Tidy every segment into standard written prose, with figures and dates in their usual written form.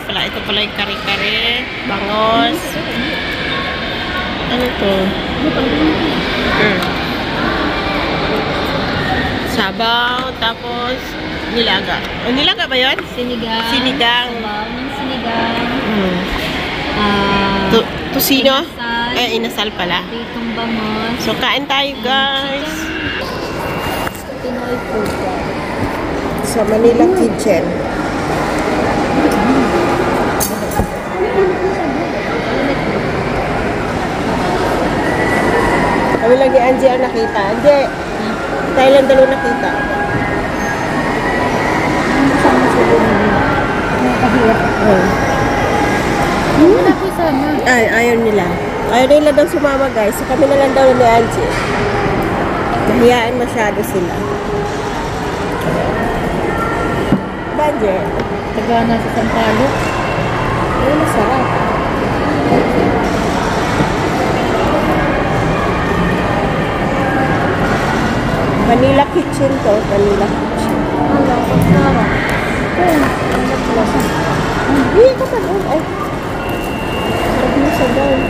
pala. Ito pala yung kare-kare, bangos. Ano to? Sabaw, tapos nilaga. O, nilaga ba yun? Sinigang. Sinigang. Sabaw ng sinigang. Tusino? Inasal. Inasal pala. Pritong bangos. So, kain tayo, guys. Pinoy food. Sa Manila Kitchen. Kami lang ni Angie ang nakita. Angie, tayo lang dalawa nakita. Sama sa nila. Nakahirap. Wala ko sama. Ay, ayaw nila. Ayaw nila daw sumama, guys. So, kami na lang daw ni Angie. Mahiyaan masyado sila. Angie? Tagana sa Sampalo. Ay, masarap. Manila Kitchen to. Manila Kitchen. Wala ko sama. Hindi ka pa doon. Ay. Sarap mo sa doon.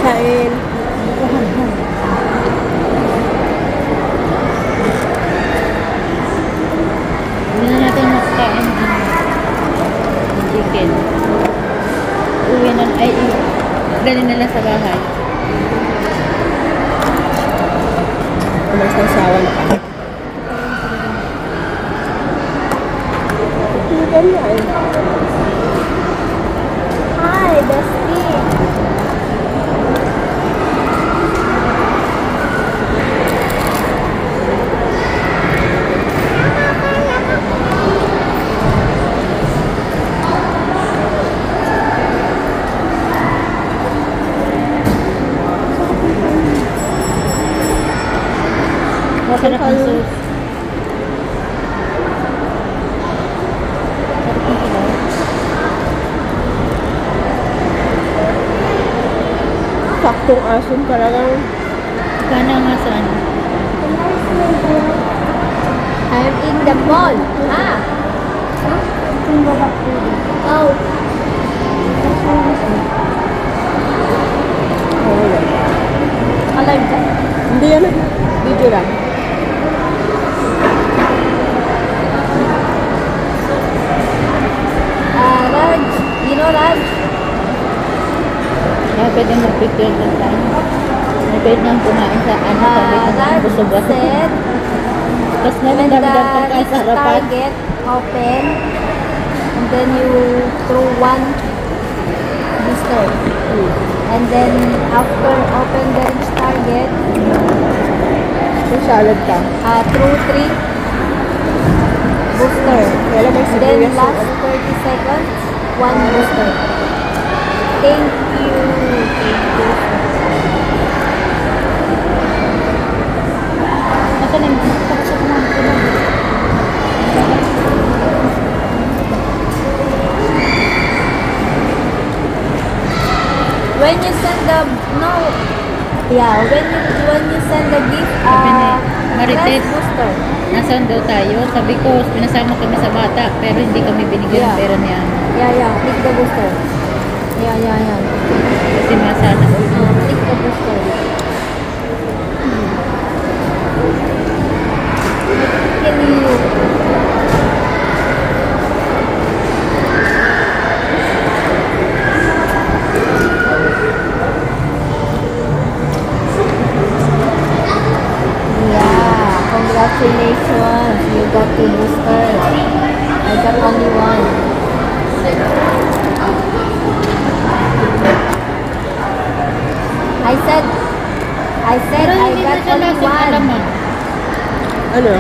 Kain. Hindi na natin makakain ng chicken. Uwi na, ay, galing na lang sa bahay. Mas nasawa na kami. Tutugan na eh. Hi, bestie! Masarap ang sauce. Sarap ang kilaw. Saktong asin talagang. Gana nga sa ano? I'm in the mall. Ah! Oh. Alive ka? Hindi yan. Video lang. Raj. You know Raj? Kaya pwede mag-picture lang tayo. May pwede nang kumain sa ano. Raj said, tapos na when dami-dami the sa harapan. target open, and then you throw one booster. And then after open the reach target, Salad ka. throw 3 booster. Then last 30 seconds, 1 booster. Thank you. Nasaan na yung tapos na When you send the when you send the gift, Marites, press booster. nasaan daw tayo? Sabi ko, pinasama kami sa bata, pero hindi kami binigyan ng pera niya. Click the booster. Kasi masana. Click the booster. Can you? Congratulations, you got 2 boosters. I got only 1. I said I got only 1. Ano?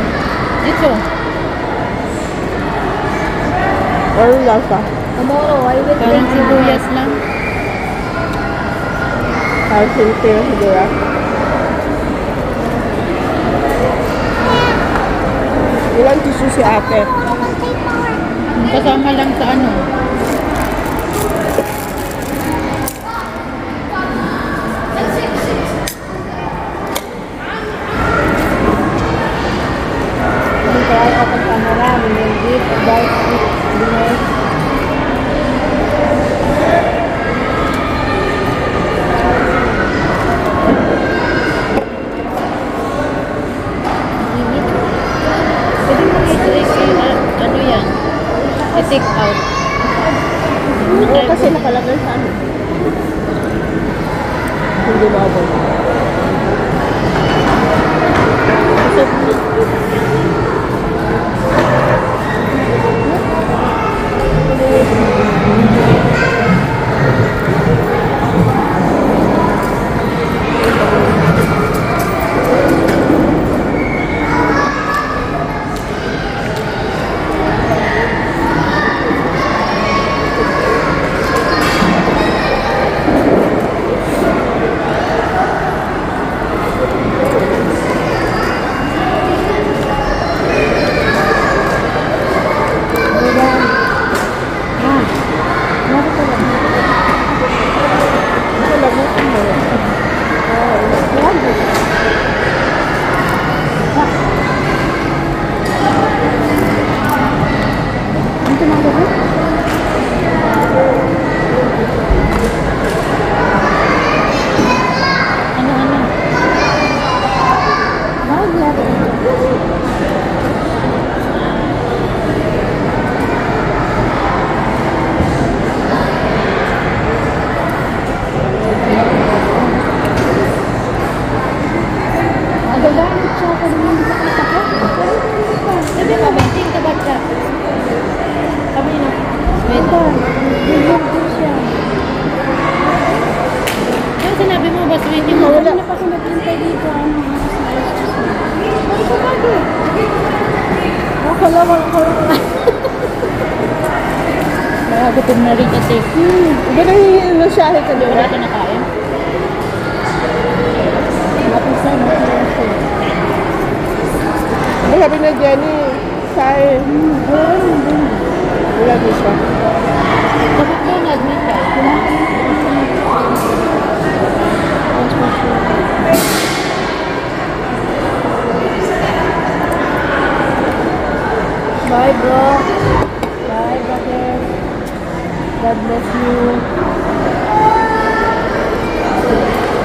Dito. Ano lasa? Tomorrow, I will Parang take sibuyas lang. Parang sibuyas. Ilang tissue si ate? Kasama lang sa ano. Hindi maabot. Sinabi mo ba, sweetie mo? Wala. na pa ako naghintay dito. Gutom na rin kasi. Iba nang siya ka nyo Wala na? ka nakain? Mapisa na ito. Sabi na Jenny, sa'yo. Wala din siya. Bakit mo nag-meet ka? Bye, bro. Bye, brother. God bless you.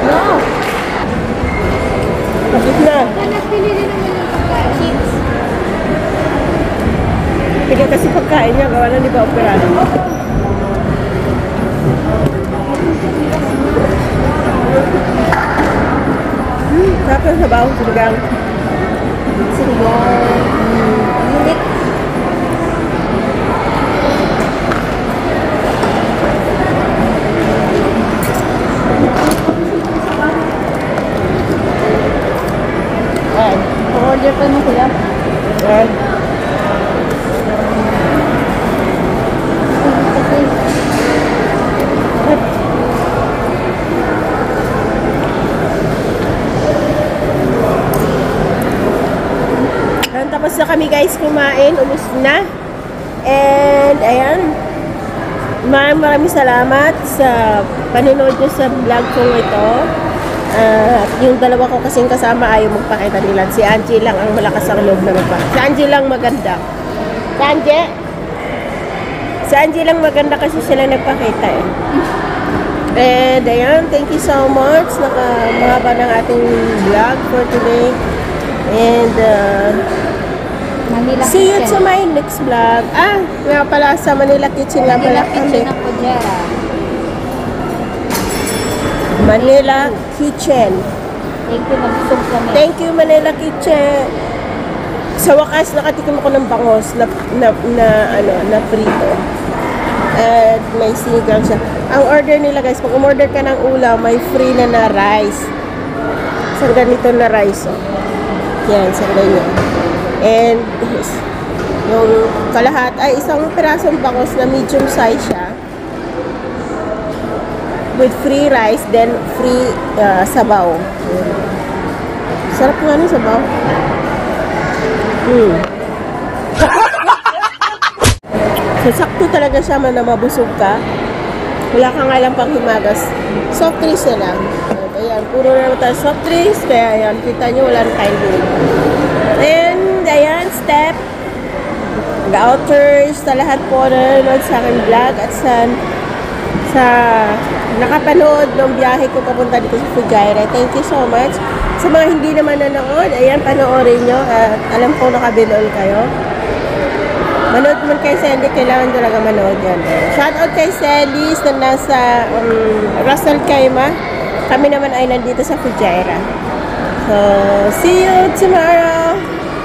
No! Tapos na. Anak, pinili naman yung chips. Tigil kasi pagkain niya, gawa na di ba operado? Tapos sa bawang sinigang. Sinigang. Ulit. Order pa mo kuya. Yan. Kasi Ayan, tapos na kami guys kumain, umus na. And ayan, maraming salamat sa panonood nyo sa vlog ko ito. Yung dalawa ko kasing kasama ayaw magpakita nila. Si Angie lang ang malakas ang loob na magpakita. Si Angie lang maganda. Si Angie? Si Angie lang maganda kasi sila nagpakita eh. And ayan, thank you so much. Mahaba ng ating vlog for today. And Manila see you to Kitchen. my next vlog. Nga pala sa Manila Kitchen nga Manila pala Kitchen kami. ng Pujera. Manila Kitchen. Thank you, nag-soup kami. Thank you, Manila Kitchen. Sa wakas, nakatikim ako ng bangos na prito. At may sinigang siya. Ang order nila guys, pag umorder ka ng ulam, may free na rice. Isang ganito na rice. Oh. Yan, isang ganyan. And yung kalahat ay isang pirasong bangos na medium size siya. With free rice, then free sabaw. Sarap nga ng sabaw. So, sakto talaga siya man na mabusog ka. Wala ka nga lang pang himagas. Soft drinks na lang. Ayan, puro na naman tayo soft drinks. Kaya ayan, kita nyo, wala na tayong din. And, ayan, step. The-outers, sa lahat po na nanonood sa aking vlog at sa nakapanood ng biyahe ko papunta dito sa Fujairah. Thank you so much. Sa mga hindi naman nanood, ayan, panoorin nyo. At alam ko nakabinoon kayo. Manood man kay Sandy, kailangan talaga manood yan. Shoutout kay Celis na nasa Russell Kaima. Kami naman ay nandito sa Fujairah. So, see you tomorrow.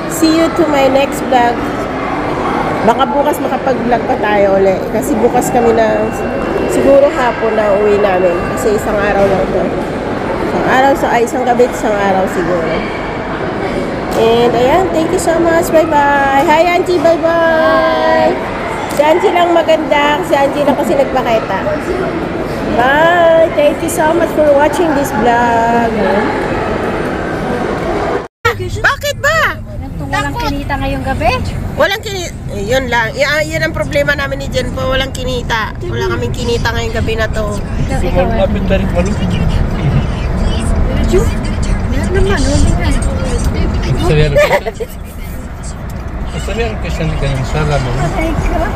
See you to my next vlog. Baka bukas makapag-vlog pa tayo ulit. Kasi bukas kami na, siguro hapon na uwi namin. Kasi isang araw lang to. Isang gabi, isang araw siguro. And ayan, thank you so much. Bye-bye. Hi, Auntie. Bye-bye. Si Auntie lang maganda. Si Auntie lang kasi nagpakita. Bye. Thank you so much for watching this vlog. Bakit ba? Walang kinita ngayong gabi. Walang kinita. Yun lang. Yan ang problema namin ni Jen po. Walang kinita. Wala kaming kinita ngayong gabi na to. Ikaw, Lapit na rin malo. meron naman, Sabihan kasi hindi ka ng salam. Ay ka.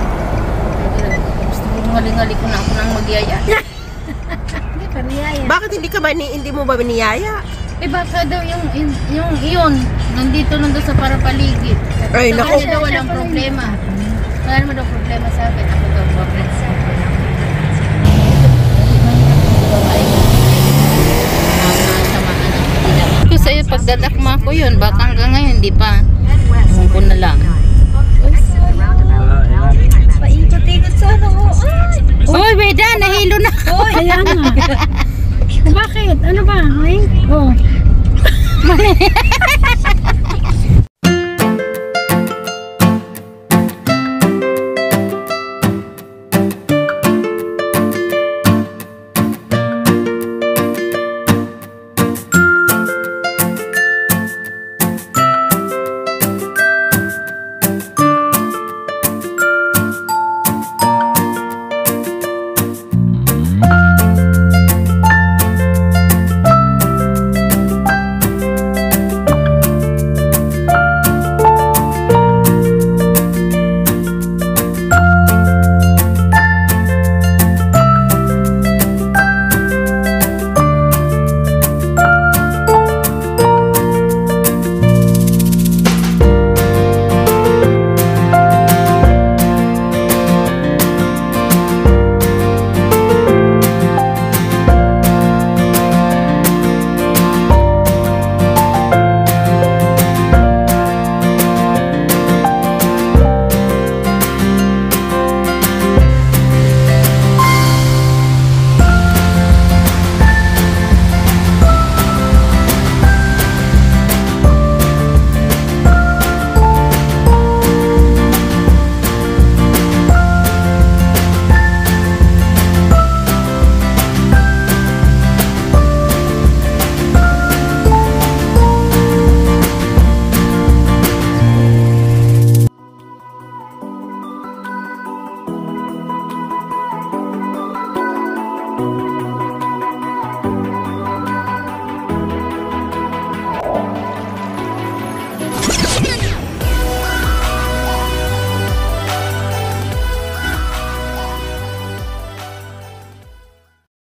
Ngali-ngali ko na ako nang magyaya. Hindi ka niyaya. Bakit hindi mo ba niyaya? Eh baka daw yung iyon, nandito sa parapaligid. Ay, Sa naku. kanya daw walang problema. Wala naman daw problema sa akin. Ako daw problema. Kasi sa'yo, pagdadakma ko yun, baka hanggang ngayon, hindi pa. Ewan ko na lang. Paikot-ikot sa ano ko. Uy, Beda, nahilo na ako. Kaya nga. Bakit? Ano ba? Ay? Oh. Mali.